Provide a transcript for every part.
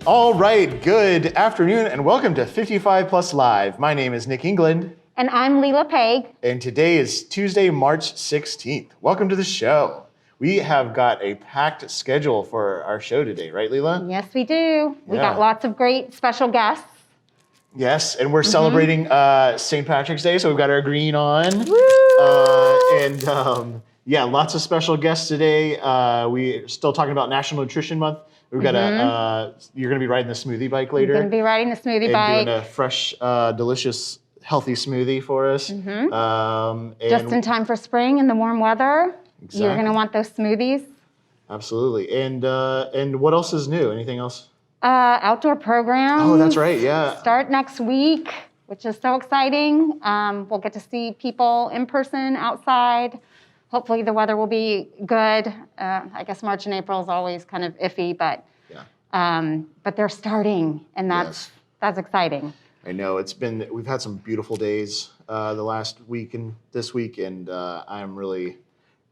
All right, good afternoon and welcome to 55 Plus Live. My name is Nick England. And I'm Leela Peg. And today is Tuesday, March 16th. Welcome to the show. We have got a packed schedule for our show today, right, Leela? Yes, we do. We got lots of great special guests. Yes, and we're celebrating St. Patrick's Day, so we've got our green on. Woo! Yeah, lots of special guests today. We're still talking about National Nutrition Month. We've got you're going to be riding the smoothie bike later. I'm going to be riding the smoothie bike. And doing a fresh, delicious, healthy smoothie for us. Just in time for spring and the warm weather. Exactly. You're going to want those smoothies. Absolutely. And what else is new? Anything else? Outdoor programs. Oh, that's right, yeah. Start next week, which is so exciting. We'll get to see people in person outside. Hopefully the weather will be good. I guess March and April is always kind of iffy, but they're starting, and that's exciting. I know we've had some beautiful days the last week and this week, and I'm really,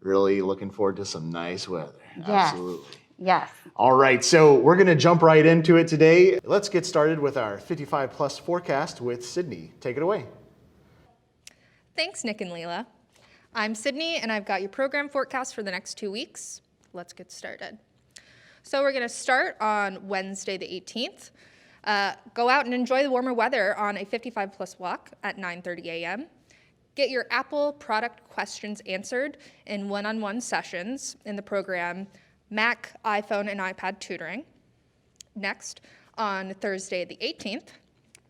really looking forward to some nice weather. Yes. Absolutely. Yes. All right, so we're going to jump right into it today. Let's get started with our 55 plus forecast with Sydney. Take it away. Thanks, Nick and Leela. I'm Sydney, and I've got your program forecast for the next 2 weeks. Let's get started. So we're going to start on Wednesday the 18th. Go out and enjoy the warmer weather on a 55 plus walk at 9:30 a.m. Get your Apple product questions answered in one-on-one sessions in the program Mac, iPhone, and iPad tutoring. Next, on Thursday the 18th,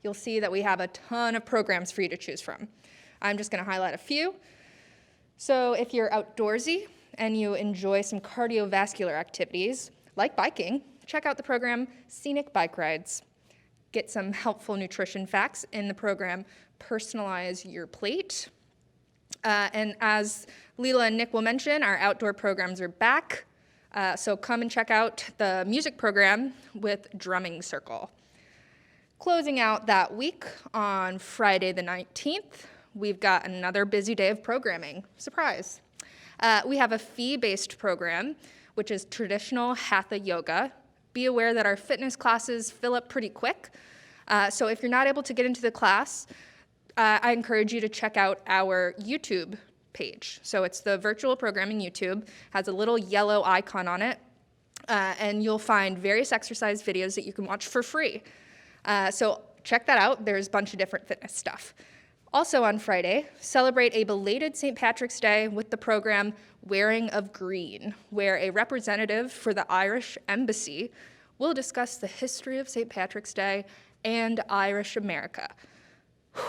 you'll see that we have a ton of programs for you to choose from. I'm just going to highlight a few. So if you're outdoorsy and you enjoy some cardiovascular activities, like biking, check out the program Scenic Bike Rides. Get some helpful nutrition facts in the program Personalize Your Plate. And as Leela and Nick will mention, our outdoor programs are back. So come and check out the music program with Drumming Circle. Closing out that week on Friday the 19th, we've got another busy day of programming. Surprise. We have a fee-based program, which is traditional Hatha yoga. Be aware that our fitness classes fill up pretty quick. So if you're not able to get into the class, I encourage you to check out our YouTube page. So it's the virtual programming YouTube, has a little yellow icon on it, and you'll find various exercise videos that you can watch for free. So check that out. There's a bunch of different fitness stuff. Also on Friday, celebrate a belated St. Patrick's Day with the program Wearing of Green, where a representative for the Irish Embassy will discuss the history of St. Patrick's Day and Irish America. A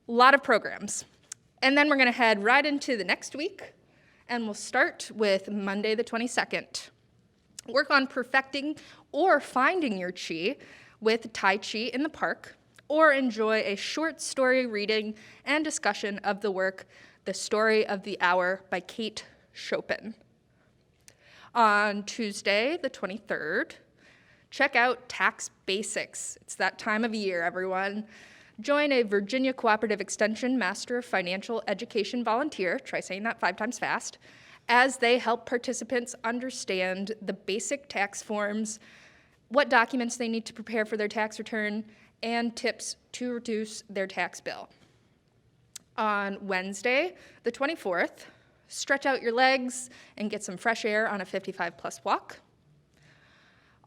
lot of programs. And then we're going to head right into the next week, and we'll start with Monday the 22nd. Work on perfecting or finding your chi with Tai Chi in the park, or enjoy a short story reading and discussion of the work The Story of the Hour by Kate Chopin. On Tuesday, the 23rd, check out Tax Basics. It's that time of year, everyone. Join a Virginia Cooperative Extension Master of Financial Education volunteer, try saying that 5 times fast, as they help participants understand the basic tax forms, what documents they need to prepare for their tax return, and tips to reduce their tax bill. On Wednesday, the 24th, stretch out your legs and get some fresh air on a 55 plus walk.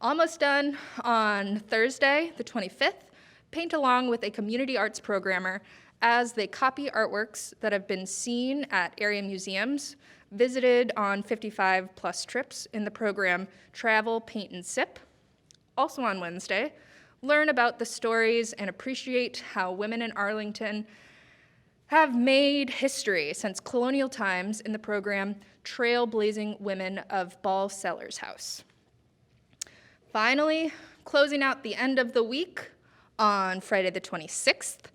Almost done on Thursday, the 25th, paint along with a community arts programmer as they copy artworks that have been seen at area museums, visited on 55 plus trips in the program Travel, Paint, and Sip. Also on Wednesday, learn about the stories and appreciate how women in Arlington have made history since colonial times in the program Trailblazing Women of Ball Sellers House. Finally, closing out the end of the week on Friday the 26th,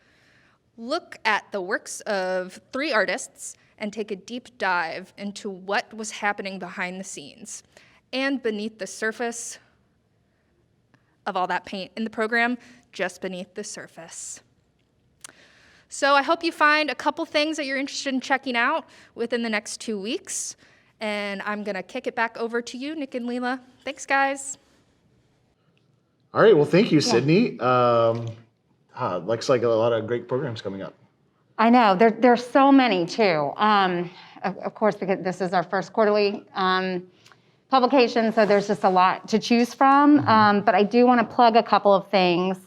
look at the works of 3 artists and take a deep dive into what was happening behind the scenes and beneath the surface of all that paint in the program, just beneath the surface. So I hope you find a couple things that you're interested in checking out within the next 2 weeks. And I'm going to kick it back over to you, Nick and Leela. Thanks, guys. All right. Well, thank you, Sydney. Looks like a lot of great programs coming up. I know, there's so many too. Of course, because this is our first quarterly publication, so there's just a lot to choose from. But I do want to plug a couple of things.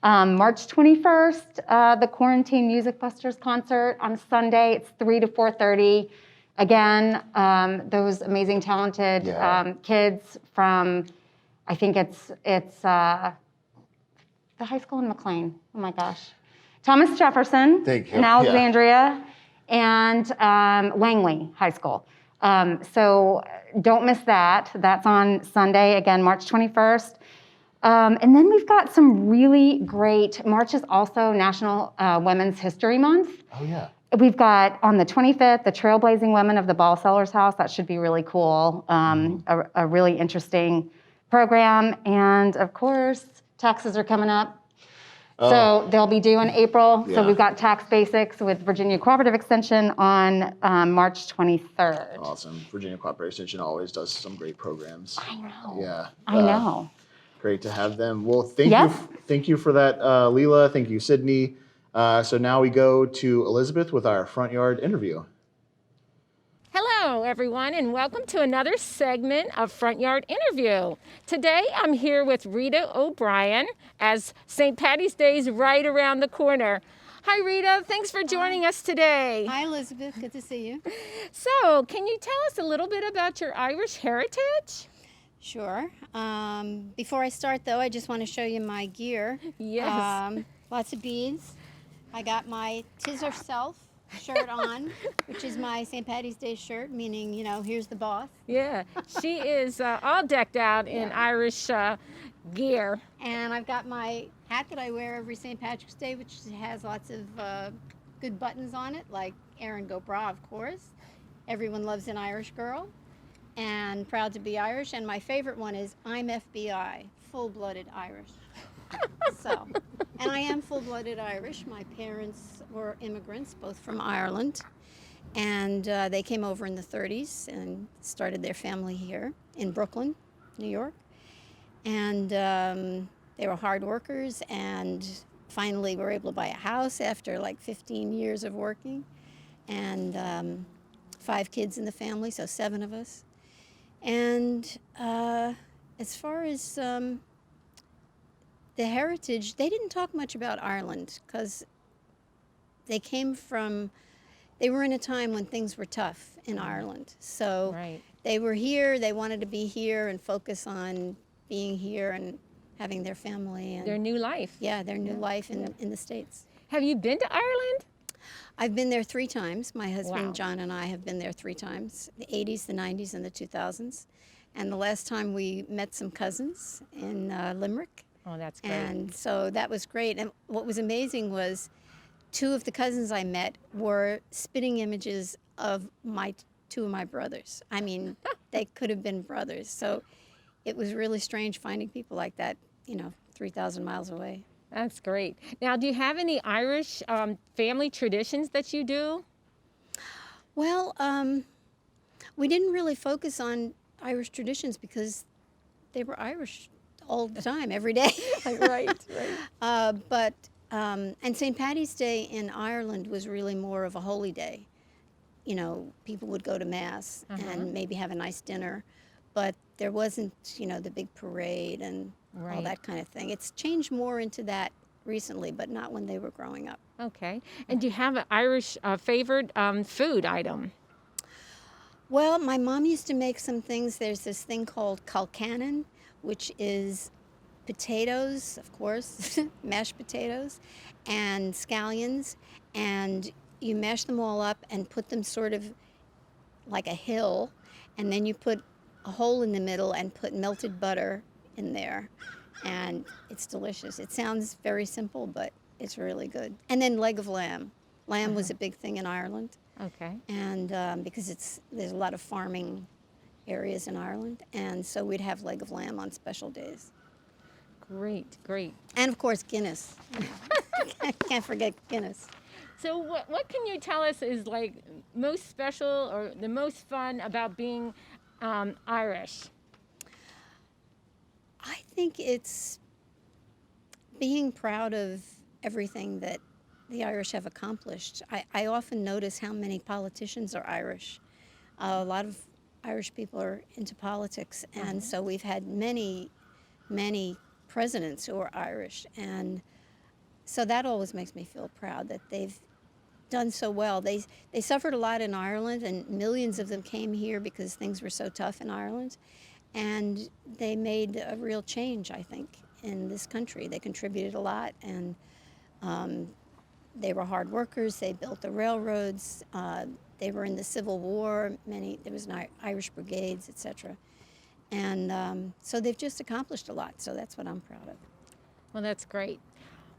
March 21st, the Quarantine Music Busters concert on Sunday. It's 3 to 4:30. Again, those amazing, talented kids from, I think it's the high school in McLean. Oh my gosh. Thomas Jefferson Thank you. in Alexandria, and Langley High School. So don't miss that. That's on Sunday, again, March 21st. And then we've got some really great, March is also National Women's History Month. Oh, yeah. We've got on the 25th, the Trailblazing Women of the Ball Sellers House. That should be really cool. A really interesting program. And of course, taxes are coming up. So they'll be due in April. So we've got Tax Basics with Virginia Cooperative Extension on March 23rd. Awesome. Virginia Cooperative Extension always does some great programs. I know. Yeah. I know. Great to have them. Well, thank you for that, Leela. Thank you, Sydney. So now we go to Elizabeth with our front yard interview. Hello, everyone, and welcome to another segment of Front Yard Interview. Today, I'm here with Rita O'Brien as St. Patty's Day is right around the corner. Hi, Rita. Thanks for joining us today. Hi, Elizabeth. Good to see you. So, can you tell us a little bit about your Irish heritage? Sure. Before I start, though, I just want to show you my gear. Yes. Lots of beads. I got my Tis Herself shirt on, which is my St. Patty's Day shirt, meaning, you know, here's the boss. Yeah, she is all decked out in Irish gear. And I've got my hat that I wear every St. Patrick's Day, which has lots of good buttons on it, like Erin Go Bra, of course. Everyone loves an Irish girl, and proud to be Irish. And my favorite one is I'm FBI, full-blooded Irish. So, and I am full-blooded Irish. My parents were immigrants, both from Ireland, and they came over in the 30s and started their family here in Brooklyn, New York. And they were hard workers, and finally were able to buy a house after like 15 years of working, and 5 kids in the family, so 7 of us. And as far as the heritage, they didn't talk much about Ireland because they were in a time when things were tough in Ireland. So they were here, they wanted to be here and focus on being here and having their family. And Their new life. yeah, their new life in the States. Have you been to Ireland? I've been there 3 times. My husband, Wow. John, and I have been there 3 times, the 80s, the 90s, and the 2000s. And the last time we met some cousins in Limerick. Oh, that's great. And so that was great. And what was amazing was 2 of the cousins I met were spitting images of 2 of my brothers. I mean, they could have been brothers. So it was really strange finding people like that, 3,000 miles away. That's great. Now, do you have any Irish family traditions that you do? Well, we didn't really focus on Irish traditions because they were Irish all the time, every day. Right. And St. Patty's Day in Ireland was really more of a holy day. People would go to Mass and maybe have a nice dinner, but there wasn't, the big parade and all that kind of thing. It's changed more into that recently, but not when they were growing up. Okay. And do you have an Irish favorite food item? Well, my mom used to make some things. There's this thing called calcannon, which is potatoes, of course, mashed potatoes, and scallions, and you mash them all up and put them sort of like a hill, and then you put a hole in the middle and put melted butter in there, and it's delicious. It sounds very simple, but it's really good. And then leg of lamb. Lamb was a big thing in Ireland. Okay. And because there's a lot of farming areas in Ireland, and so we'd have leg of lamb on special days. Great. And of course, Guinness. Can't forget Guinness. So what can you tell us is like most special or the most fun about being Irish? I think it's being proud of everything that the Irish have accomplished. I often notice how many politicians are Irish. A lot of Irish people are into politics, and so we've had many presidents who are Irish, and so that always makes me feel proud that they've done so well. They suffered a lot in Ireland, and millions of them came here because things were so tough in Ireland, and they made a real change, I think, in this country. They contributed a lot, and they were hard workers. They built the railroads. They were in the Civil War. There was Irish brigades, etc. And so they've just accomplished a lot. So that's what I'm proud of. Well, that's great.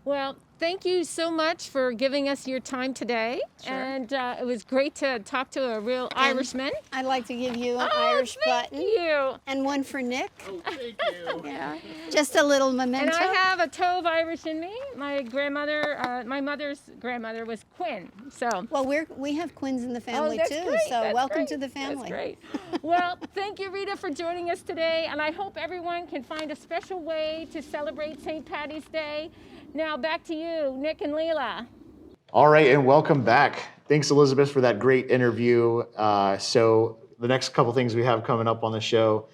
Well, thank you so much for giving us your time today. Sure. And it was great to talk to a real Irishman. I'd like to give you an Irish thank button you. and one for Nick. Oh, thank you. Yeah, just a little memento. And I have a toe of Irish in me. My grandmother, my mother's grandmother was Quinn. So. Well, we have Quins in the family that's too, great. so That's welcome great. to the family. That's great. Well, thank you, Rita, for joining us today, and I hope everyone can find a special way to celebrate St. Patty's Day. Now back to you, Nick and Leila. All right, and welcome back. Thanks, Elizabeth, for that great interview. So the next couple things we have coming up on the show,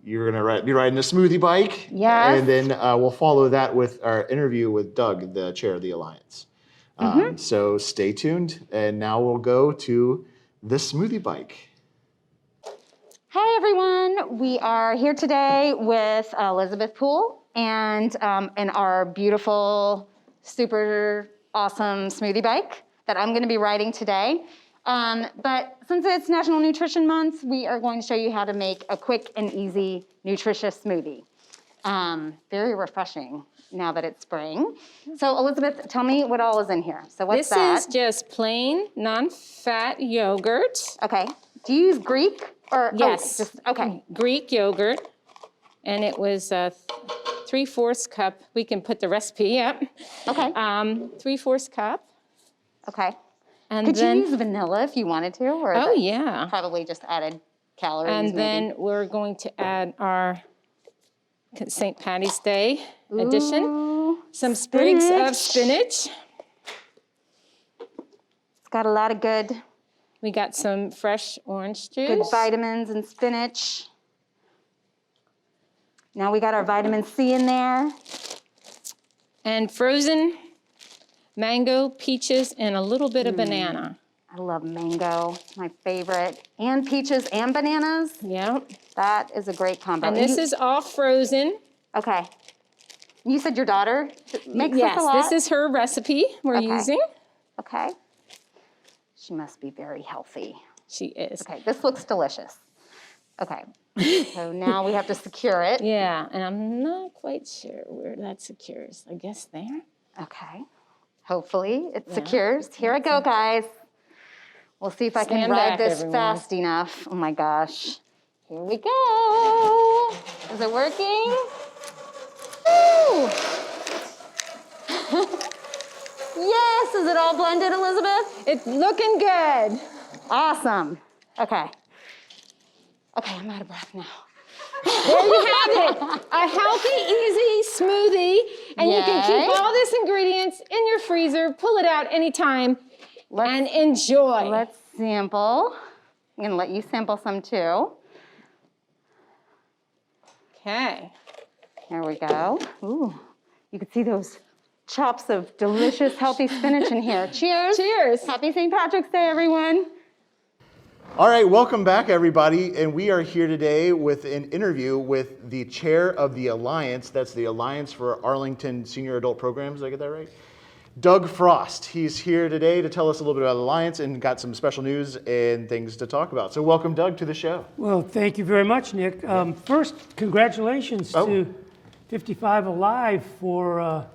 you're going to be riding a smoothie bike. Yes. And then we'll follow that with our interview with Doug, the chair of the Alliance. So stay tuned. And now we'll go to the smoothie bike. Hey everyone, we are here today with Elizabeth Poole and our beautiful, super awesome smoothie bike that I'm gonna be riding today. But since it's National Nutrition Month, we are going to show you how to make a quick and easy nutritious smoothie. Very refreshing now that it's spring. So Elizabeth, tell me what all is in here. So what's that? This is just plain, non-fat yogurt. Okay, do you use Greek? Or, Yes. Okay. Greek yogurt. And it was 3/4 cup. We can put the recipe up. Okay. 3/4 cup. Okay. And Could then, you use vanilla if you wanted to? Or is oh it yeah. probably just added calories. And then maybe? we're going to add our St. Patty's Day edition. Ooh, Some sprigs of spinach. It's got a lot of good We got some fresh orange juice. vitamins in spinach. Now we got our vitamin C in there. And frozen mango, peaches, and a little bit of banana. I love mango, it's my favorite. And peaches and bananas. Yep. That is a great combo. And this is all frozen. Okay. You said your daughter makes Yes, this a lot? this is her recipe we're Okay. using. Okay. She must be very healthy. She is. Okay, this looks delicious. Okay, so now we have to secure it. Yeah, and I'm not quite sure where that secures. I guess there. Okay, hopefully it secures. Here I go, guys. We'll see if I can Stand ride back, this everyone. fast enough. Oh my gosh. Here we go. Is it working? Woo! Yes, is it all blended, Elizabeth? It's looking good. Awesome. Okay. Okay, I'm out of breath now. There you have it. A healthy, easy smoothie. And you can Yay. keep all these ingredients in your freezer, pull it out anytime, and enjoy. Let's sample. I'm gonna let you sample some too. Okay. Here we go. Ooh, you can see those chops of delicious, healthy spinach in here. Cheers. Cheers. Happy St. Patrick's Day, everyone. All right, welcome back, everybody. And we are here today with an interview with the chair of the Alliance. That's the Alliance for Arlington Senior Adult Programs. Did I get that right? Doug Frost. He's here today to tell us a little bit about the Alliance and got some special news and things to talk about. So welcome, Doug, to the show. Well, thank you very much, Nick. First, congratulations to 55 Alive for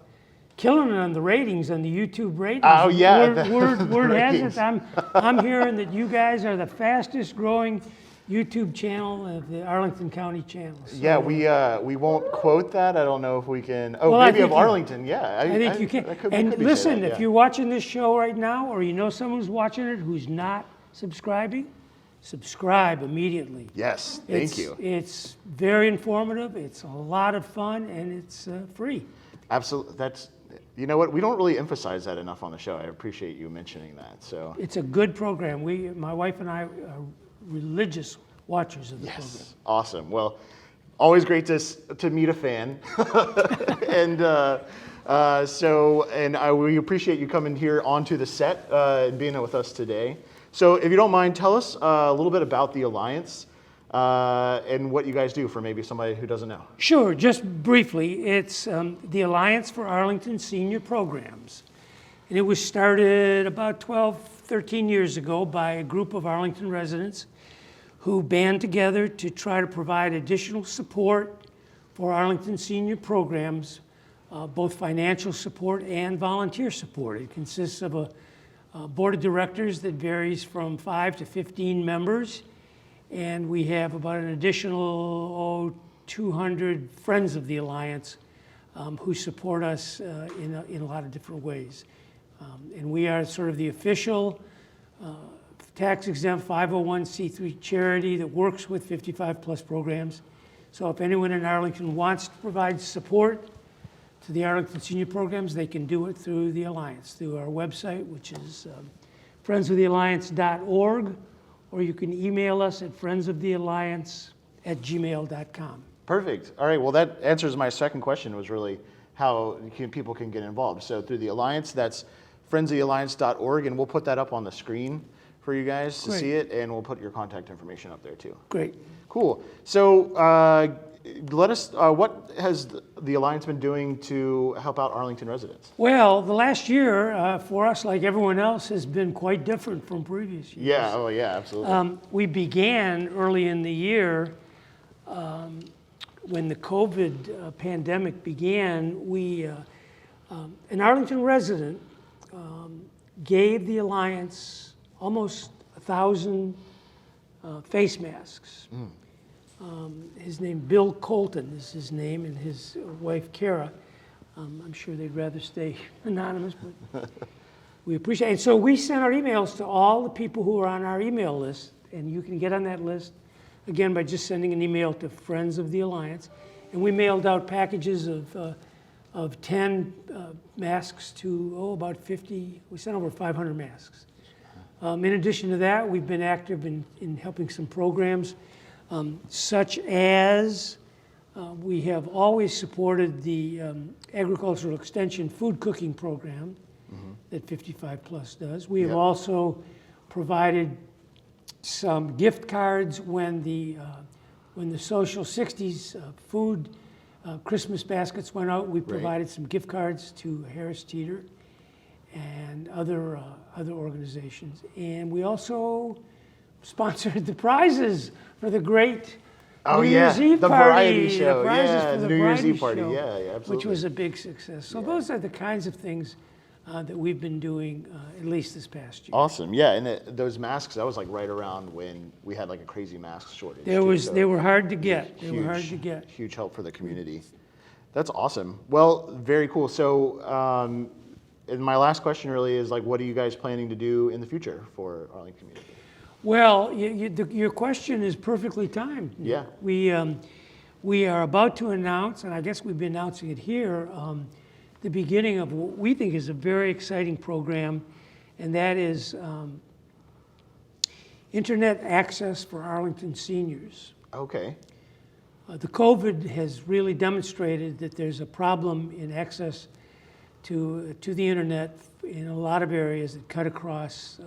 killing it on the ratings, on the YouTube ratings. Oh, yeah, Word has ratings. it. I'm hearing that you guys are the fastest growing YouTube channel of the Arlington County channels. So, Yeah, we won't quote that. I don't know if we can. Oh, Well, I maybe think of you- Arlington. Yeah, I think you can. that could- And could be listen, said, if yeah. you're watching this show right now, or you know someone who's watching it who's not subscribing, subscribe immediately. Yes, thank It's- you. It's very informative, it's a lot of fun, and it's free. Absolutely. That's, you know what? We don't really emphasize that enough on the show. I appreciate you mentioning that. So It's a good program. My wife and I are religious watchers of the program. yes, awesome. Well, always great to meet a fan, and we appreciate you coming here onto the set and being with us today. So, if you don't mind, tell us a little bit about the Alliance and what you guys do for maybe somebody who doesn't know. Sure, just briefly, it's the Alliance for Arlington Senior Programs. And it was started about 12, 13 years ago by a group of Arlington residents who band together to try to provide additional support for Arlington senior programs, both financial support and volunteer support. It consists of a board of directors that varies from 5 to 15 members, and we have about an additional 200 friends of the Alliance who support us in a lot of different ways. And we are sort of the official tax-exempt 501c3 charity that works with 55-plus programs. So if anyone in Arlington wants to provide support to the Arlington senior programs, they can do it through the Alliance, through our website, which is friendsofthealliance.org, or you can email us at friendsofthealliance@gmail.com. Perfect. All right. Well, that answers my second question, was really how people can get involved. So through the Alliance, that's friendsofthealliance.org, and we'll put that up on the screen for you guys to Great. see it, and we'll put your contact information up there too. Great. Cool. So let us, what has the Alliance been doing to help out Arlington residents? Well, the last year for us, like everyone else, has been quite different from previous years. Yeah. Oh, yeah. Absolutely. We began early in the year when the COVID pandemic began. An Arlington resident gave the Alliance almost 1,000 face masks. His name, Bill Colton is his name, and his wife, Kara. I'm sure they'd rather stay anonymous, but we appreciate it. And so we sent our emails to all the people who are on our email list, and you can get on that list, again, by just sending an email to Friends of the Alliance. And we mailed out packages of 10 masks to, about 50. We sent over 500 masks. In addition to that, we've been active in helping some programs, such as we have always supported the Agricultural Extension Food Cooking Program that 55 Plus does. We have also provided some gift cards when the Social 60s food Christmas baskets went out. We provided some gift cards to Harris Teeter and other organizations. And we also sponsored the prizes for the great New Year's Eve the party. variety show. The prizes for the New Year's variety Eve party. show, Yeah, absolutely. which was a big success. So those are the kinds of things that we've been doing at least this past year. Awesome. Yeah, and those masks, that was like right around when we had like a crazy mask shortage. They were hard to get. They were hard to get. Huge help for the community. That's awesome. Well, very cool. So, and my last question really is like, what are you guys planning to do in the future for Arlington community? Well, your question is perfectly timed. Yeah. We are about to announce, and I guess we've been announcing it here, the beginning of what we think is a very exciting program, and that is internet access for Arlington seniors. Okay. The COVID has really demonstrated that there's a problem in access to the internet in a lot of areas that cut across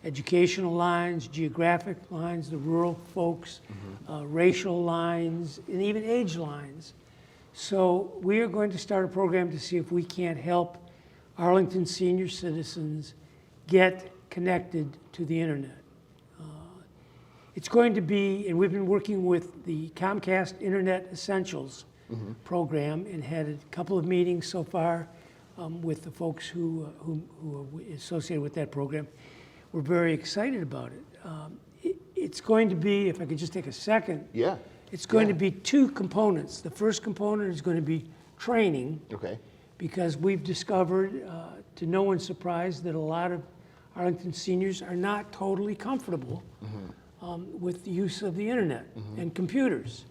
educational lines, geographic lines, the rural folks, racial lines, and even age lines. So we are going to start a program to see if we can't help Arlington senior citizens get connected to the internet. It's going to be, and we've been working with the Comcast Internet Essentials program and had a couple of meetings so far with the folks who are associated with that program. We're very excited about it. It's going to be, if I could just take a second, it's going to be two components. The first component is going to be training, because we've discovered, to no one's surprise, that a lot of Arlington seniors are not totally comfortable with the use of the internet and computers.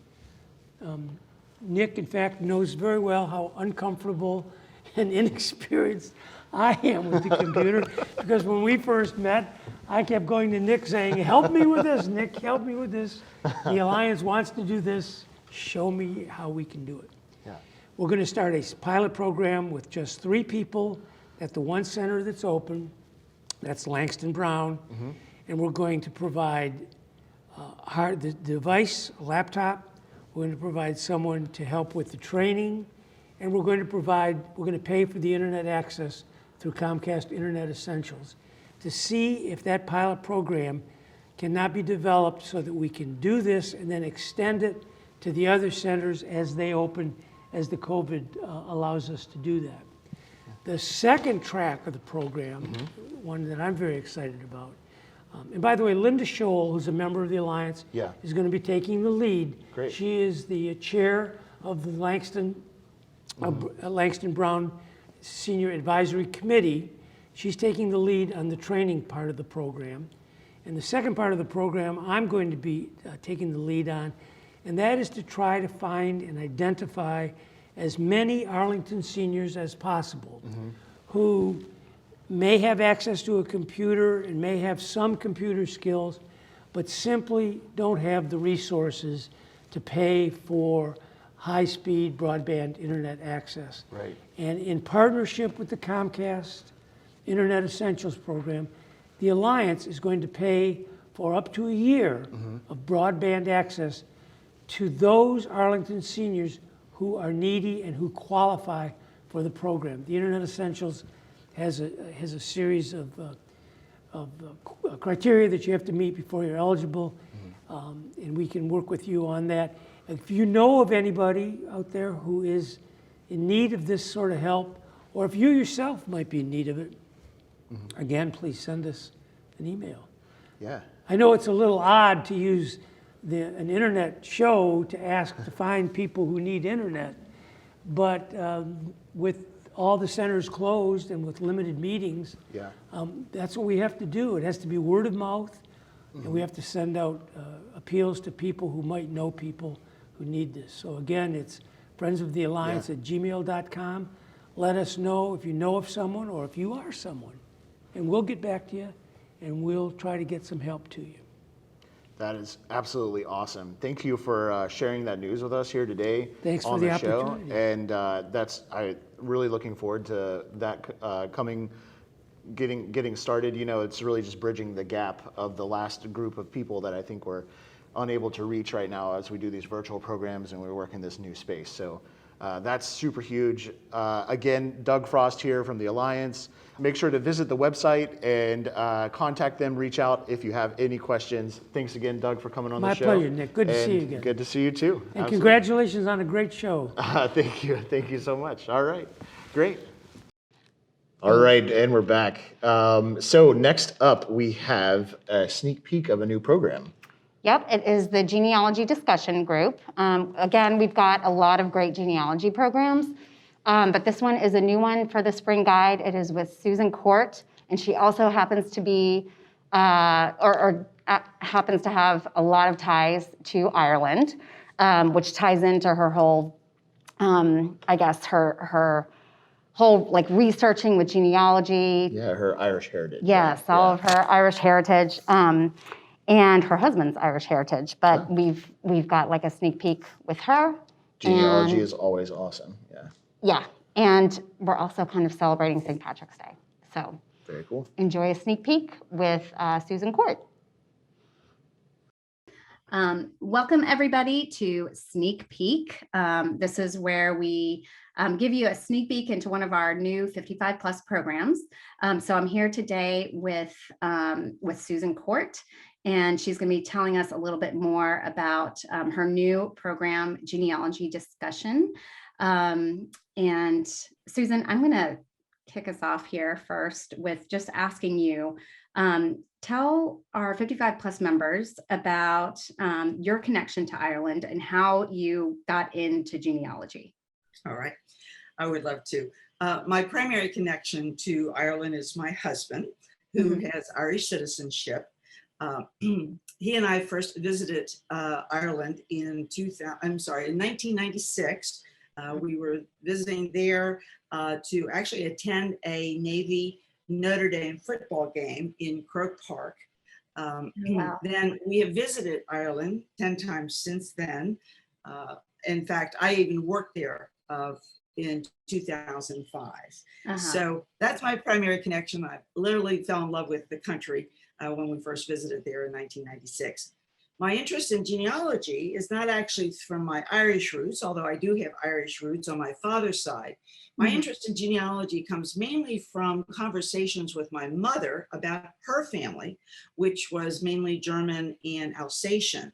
Nick, in fact, knows very well how uncomfortable and inexperienced I am with the computer, because when we first met, I kept going to Nick saying, help me with this, Nick, help me with this. The Alliance wants to do this. Show me how we can do it. Yeah. We're going to start a pilot program with just 3 people at the one center that's open. That's Langston Brown. And we're going to provide the device, a laptop. We're going to provide someone to help with the training. And we're going to pay for the internet access through Comcast Internet Essentials to see if that pilot program cannot be developed so that we can do this and then extend it to the other centers as they open, as the COVID allows us to do that. The second track of the program, one that I'm very excited about, and by the way, Linda Scholl, who's a member of the Alliance, is going to be taking the lead. Great. She is the chair of the Langston Brown Senior Advisory Committee. She's taking the lead on the training part of the program. And the second part of the program I'm going to be taking the lead on, and that is to try to find and identify as many Arlington seniors as possible who may have access to a computer and may have some computer skills, but simply don't have the resources to pay for high-speed broadband internet access. Right. And in partnership with the Comcast Internet Essentials program, the Alliance is going to pay for up to a year of broadband access to those Arlington seniors who are needy and who qualify for the program. The Internet Essentials has a series of criteria that you have to meet before you're eligible, and we can work with you on that. If you know of anybody out there who is in need of this sort of help, or if you yourself might be in need of it, again, please send us an email. Yeah. I know it's a little odd to use an internet show to ask to find people who need internet, but with all the centers closed and with limited meetings, that's what we have to do. It has to be word of mouth, and we have to send out appeals to people who might know people who need this. So again, it's friendsofthealliance@gmail.com. Let us know if you know of someone or if you are someone, and we'll get back to you, and we'll try to get some help to you. That is absolutely awesome. Thank you for sharing that news with us here today. Thanks for on the show. opportunity. And I'm really looking forward to that getting started. You know, it's really just bridging the gap of the last group of people that I think we're unable to reach right now as we do these virtual programs and we work in this new space. So that's super huge. Again, Doug Frost here from the Alliance. Make sure to visit the website and contact them, reach out if you have any questions. Thanks again, Doug, for coming on the show. My pleasure, Nick. Good to see you again. Good to see you too. And Absolutely. congratulations on a great show. Thank you. Thank you so much. All right. Great. All right, and we're back. So next up, we have a sneak peek of a new program. Yep, it is the Genealogy Discussion Group. Again, we've got a lot of great genealogy programs, but this one is a new one for the Spring Guide. It is with Susan Court, and she also happens to be, happens to have a lot of ties to Ireland, which ties into her whole, I guess, her whole like researching with genealogy. Yeah, her Irish heritage. Yes, right? all of her Irish heritage. And her husband's Irish heritage, but we've got like a sneak peek with her. Genealogy is always awesome. Yeah. Yeah, and we're also kind of celebrating St. Patrick's Day. So Very cool. enjoy a sneak peek with Susan Court. Welcome everybody to Sneak Peek. This is where we give you a sneak peek into one of our new 55 plus programs. So I'm here today with Susan Court, and she's going to be telling us a little bit more about her new program, Genealogy Discussion. And Susan, I'm going to kick us off here first with just asking you, tell our 55 plus members about your connection to Ireland and how you got into genealogy. All right, I would love to. My primary connection to Ireland is my husband, who has Irish citizenship. He and I first visited Ireland in 1996. We were visiting there to actually attend a Navy Notre Dame football game in Croke Park. Wow. Then we have visited Ireland 10 times since then. In fact, I even worked there in 2005. So that's my primary connection. I literally fell in love with the country when we first visited there in 1996. My interest in genealogy is not actually from my Irish roots, although I do have Irish roots on my father's side. My interest in genealogy comes mainly from conversations with my mother about her family, which was mainly German and Alsatian.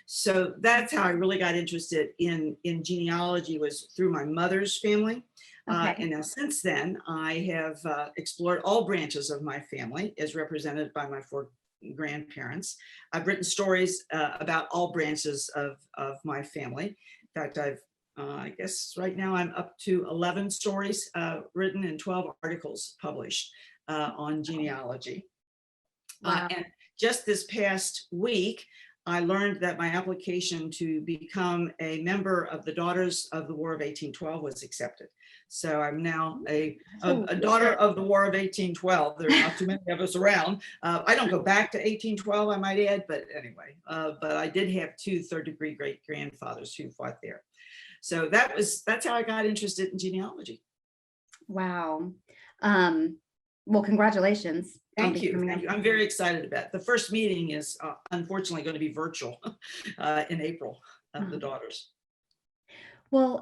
So that's how I really got interested in genealogy, was through my mother's family. And now since then, I have explored all branches of my family as represented by my 4 grandparents. I've written stories about all branches of my family. In fact, I guess right now I'm up to 11 stories written and 12 articles published on genealogy. Wow. And just this past week, I learned that my application to become a member of the Daughters of the War of 1812 was accepted. So I'm now a daughter of the War of 1812. There's not too many of us around. I don't go back to 1812, I might add, but anyway, but I did have 2 third-degree great-grandfathers who fought there. So that's how I got interested in genealogy. Wow. Well, congratulations. Thank you. Thank you. I'm very excited about it. The first meeting is unfortunately going to be virtual in April of the Daughters. Well,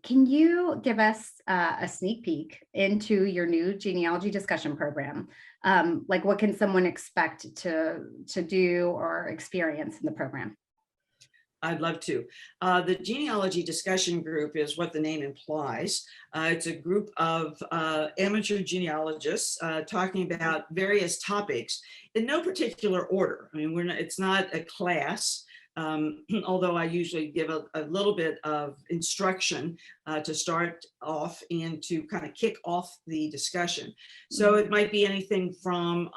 can you give us a sneak peek into your new genealogy discussion program? Like, what can someone expect to do or experience in the program? I'd love to. The genealogy discussion group is what the name implies. It's a group of amateur genealogists talking about various topics in no particular order. I mean, it's not a class. Although I usually give a little bit of instruction to start off and to kind of kick off the discussion. So it might be anything from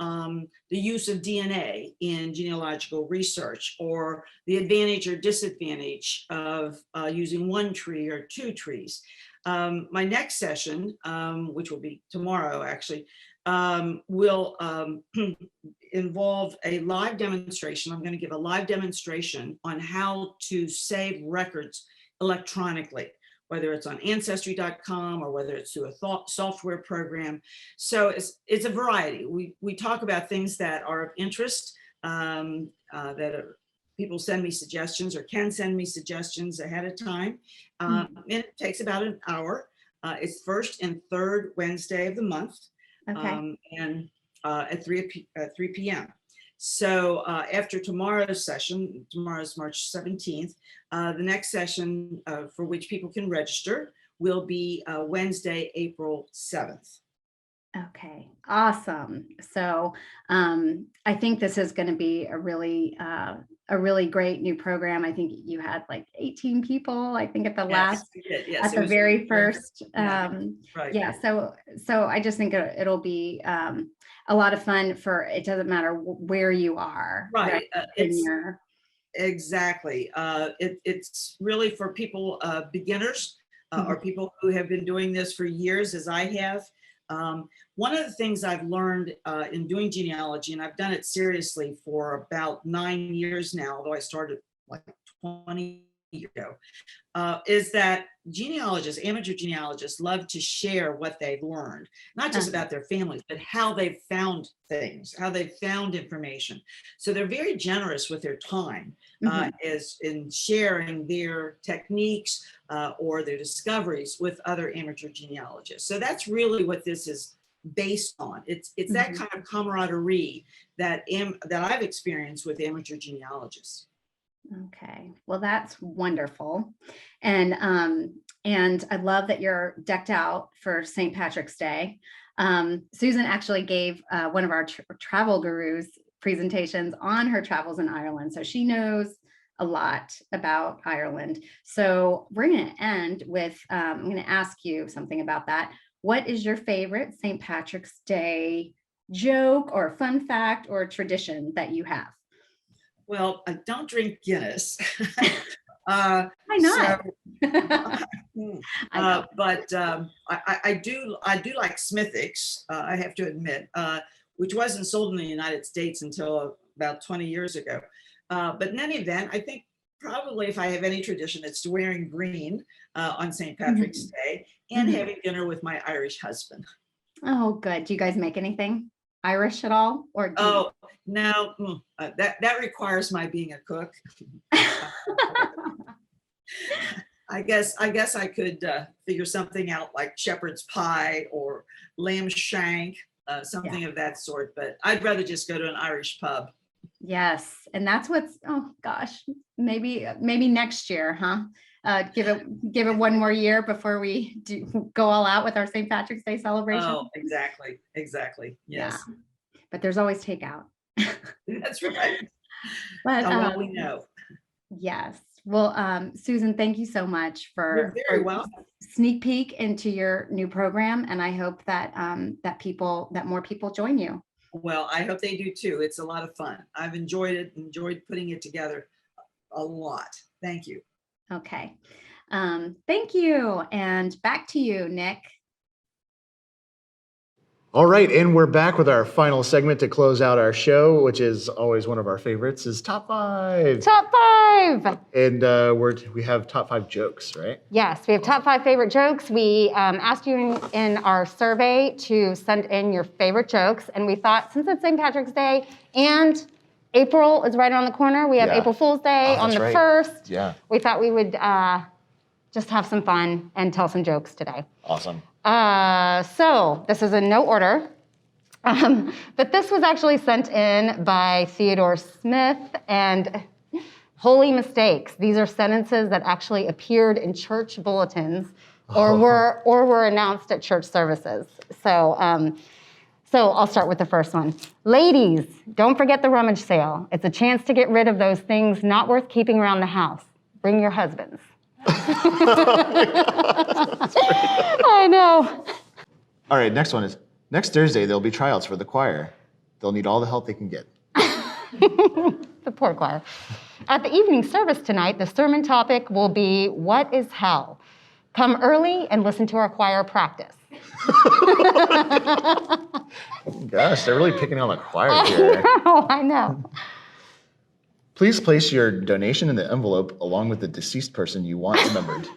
the use of DNA in genealogical research, or the advantage or disadvantage of using 1 tree or 2 trees. My next session, which will be tomorrow actually, will involve a live demonstration. I'm going to give a live demonstration on how to save records electronically, whether it's on ancestry.com or whether it's through a software program. So it's a variety. We talk about things that are of interest, people send me suggestions or can send me suggestions ahead of time. And it takes about an hour. It's first and third Wednesday of the month. Okay. And at 3 p.m. So after tomorrow's session, tomorrow's March 17th, the next session for which people can register will be Wednesday, April 7th. Okay, awesome. So I think this is going to be a really great new program. I think you had like 18 people, I think at the last, yes, at the very first. Right. Yeah, so I just think it'll be a lot of fun for, it doesn't matter where you are. Right. Exactly. It's really for people, beginners, or people who have been doing this for years, as I have. One of the things I've learned in doing genealogy, and I've done it seriously for about 9 years now, although I started like 20 years ago, is that genealogists, amateur genealogists, love to share what they've learned, not just about their families, but how they've found things, how they've found information. So they're very generous with their time as in sharing their techniques or their discoveries with other amateur genealogists. So that's really what this is based on. It's that kind of camaraderie that I've experienced with amateur genealogists. Okay, well, that's wonderful. And I love that you're decked out for St. Patrick's Day. Susan actually gave one of our travel gurus presentations on her travels in Ireland. So she knows a lot about Ireland. So we're going to end with, I'm going to ask you something about that. What is your favorite St. Patrick's Day joke or a fun fact or a tradition that you have? Well, I don't drink Guinness. Why not? I know. But I do like Smithwick's. I have to admit, which wasn't sold in the United States until about 20 years ago. But in any event, I think probably if I have any tradition, it's wearing green on St. Patrick's Day and having dinner with my Irish husband. Oh, good. Do you guys make anything Irish at all? Or Oh, no, that requires my being a cook. I guess I could figure something out like shepherd's pie or lamb shank, something of that sort. But I'd rather just go to an Irish pub. Yes, and that's what's, oh gosh, maybe next year, huh? Give it one more year before we go all out with our St. Patrick's Day celebration. Oh, exactly. Yes, Yeah. But there's always takeout. that's right. But How well we know. yes. Well, Susan, thank you so much You're for very welcome. sneak peek into your new program, and I hope that that more people join you. Well, I hope they do too. It's a lot of fun. I've enjoyed putting it together a lot. Thank you. Okay. Thank you. And back to you, Nick. All right, and we're back with our final segment to close out our show, which is always one of our favorites, is Top 5. Top 5. And we have Top 5 jokes, right? Yes, we have top 5 favorite jokes. We asked you in our survey to send in your favorite jokes, and we thought since it's St. Patrick's Day and April is right around the corner, we have Yeah. April Fool's Day on that's the right. 1st. Yeah. We thought we would just have some fun and tell some jokes today. Awesome. So this is in no order, but this was actually sent in by Theodore Smith, and holy mistakes. These are sentences that actually appeared in church bulletins or were announced at church services. So I'll start with the first one. Ladies, don't forget the rummage sale. It's a chance to get rid of those things not worth keeping around the house. Bring your husbands. I know. All right, next one is, next Thursday, there'll be tryouts for the choir. They'll need all the help they can get. The poor choir. At the evening service tonight, the sermon topic will be, what is hell? Come early and listen to our choir practice. Gosh, they're really picking on the choir here. I know. Please place your donation in the envelope along with the deceased person you want remembered.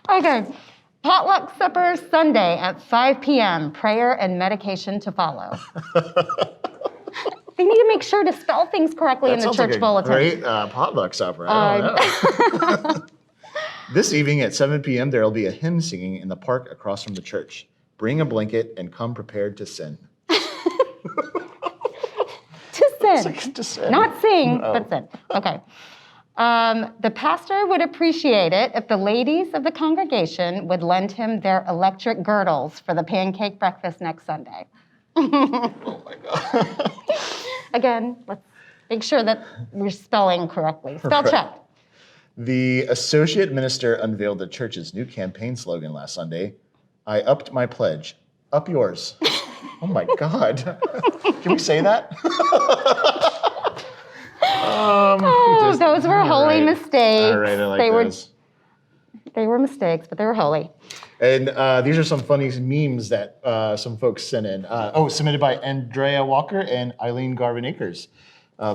Okay. Potluck supper Sunday at 5 p.m. Prayer and medication to follow. They need to make sure to spell things correctly in the church bulletin. Great potluck supper. I don't know. This evening at 7 p.m. there will be a hymn singing in the park across from the church. Bring a blanket and come prepared to sin. To sin. Not sing, but sin. Okay. The pastor would appreciate it if the ladies of the congregation would lend him their electric girdles for the pancake breakfast next Sunday. Oh my God. Again, let's make sure that we're spelling correctly. Spell check. The associate minister unveiled the church's new campaign slogan last Sunday. I upped my pledge. Up yours. Oh my God. Can we say that? Those were holy mistakes. All right, I like those. They were mistakes, but they were holy. And these are some funny memes that some folks sent in. Submitted by Andrea Walker and Eileen Garvin-Akers.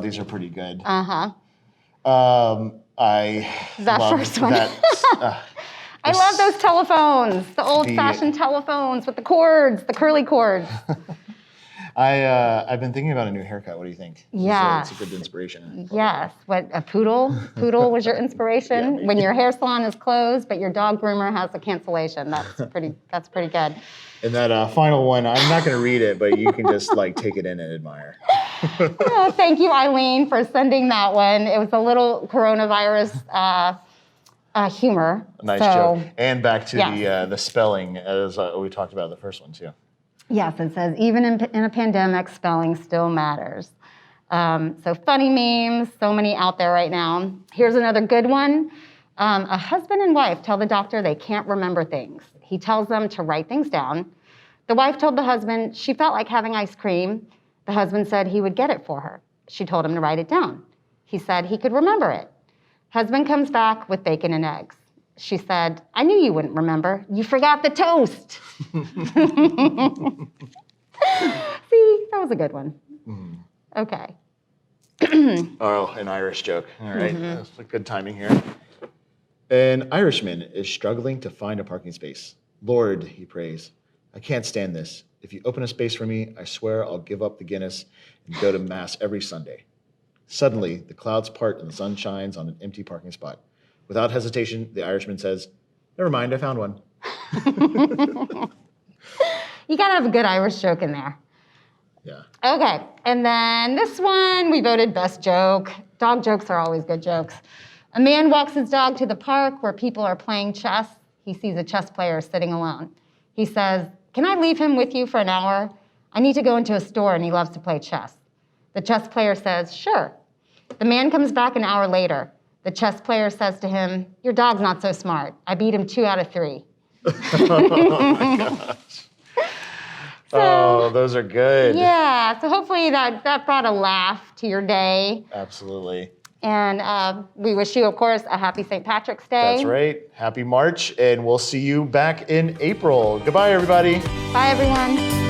These are pretty good. I love first one. that. I love those telephones, the old-fashioned telephones with the cords, the curly cords. I've been thinking about a new haircut. What do you think? Yeah. It's a good inspiration. Yes. What, a poodle? Poodle was your inspiration? Yeah. When your hair salon is closed, but your dog groomer has a cancellation. That's pretty good. And that final one, I'm not going to read it, but you can just take it in and admire. Thank you, Eileen, for sending that one. It was a little coronavirus humor. Nice joke. And back to the spelling, as we talked about the first one, too. Yes, it says, even in a pandemic, spelling still matters. So funny memes, so many out there right now. Here's another good one. A husband and wife tell the doctor they can't remember things. He tells them to write things down. The wife told the husband she felt like having ice cream. The husband said he would get it for her. She told him to write it down. He said he could remember it. Husband comes back with bacon and eggs. She said, I knew you wouldn't remember. You forgot the toast. See, that was a good one. Okay. Oh, an Irish joke. All right, that's good timing here. An Irishman is struggling to find a parking space. Lord, he prays, I can't stand this. If you open a space for me, I swear I'll give up the Guinness and go to Mass every Sunday. Suddenly, the clouds part and the sun shines on an empty parking spot. Without hesitation, the Irishman says, never mind, I found one. You gotta have a good Irish joke in there. Yeah. Okay, and then this one, we voted best joke. Dog jokes are always good jokes. A man walks his dog to the park where people are playing chess. He sees a chess player sitting alone. He says, can I leave him with you for an hour? I need to go into a store and he loves to play chess. The chess player says, sure. The man comes back an hour later. The chess player says to him, your dog's not so smart. I beat him 2 out of 3. Oh my gosh. Oh, those are good. Yeah, so hopefully that brought a laugh to your day. Absolutely. And we wish you, of course, a happy St. Patrick's Day. That's right. Happy March, and we'll see you back in April. Goodbye, everybody. Bye, everyone.